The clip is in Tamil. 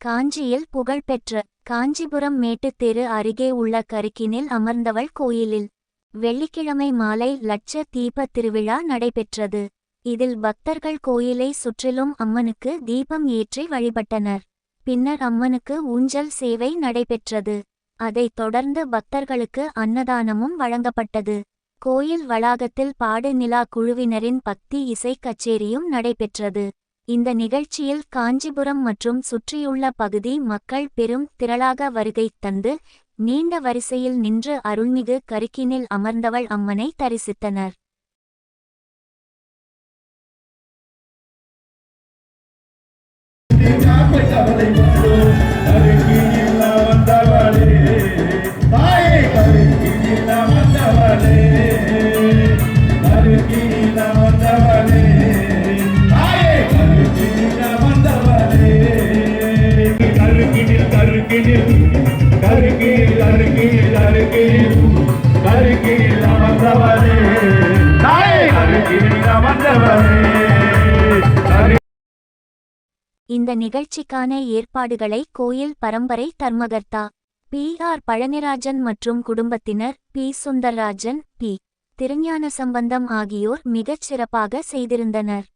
காஞ்சியில் புகழ்பெற்ற காஞ்சிபுரம் மேட்டுத்தெரு அருகே உள்ள கருக்கினில் அமர்ந்தவள் கோயிலில் வெள்ளிக்கிழமை மாலை லட்ச தீப திருவிழா நடைபெற்றது. இதில் பக்தர்கள் கோயிலை சுற்றிலும் அம்மனுக்கு தீபம் ஏற்றி வழிபட்டனர். பின்னர் அம்மனுக்கு ஊஞ்சல் சேவை நடைபெற்றது. அதைத் தொடர்ந்து பக்தர்களுக்கு அன்னதானமும் வழங்கப்பட்டது. கோயில் வளாகத்தில் பாடு நிலா குழுவினரின் பக்தி இசை கச்சேரியும் நடைபெற்றது. இந்த நிகழ்ச்சியில் காஞ்சிபுரம் மற்றும் சுற்றியுள்ள பகுதி மக்கள் பெரும் திரளாக வருகை தந்து நீண்ட வரிசையில் நின்று அருள்மிகு கருக்கினில் அமர்ந்தவள் அம்மனை தரிசித்தனர். இந்த நிகழ்ச்சிக்கான ஏற்பாடுகளை கோயில் பரம்பரை தர்மகர்த்தா பி.ஆர். பழனிராஜன் மற்றும் குடும்பத்தினர் பி. சுந்தர்ராஜன், பி. திருஞான சம்பந்தம் ஆகியோர் மிகச் சிறப்பாக செய்திருந்தனர்.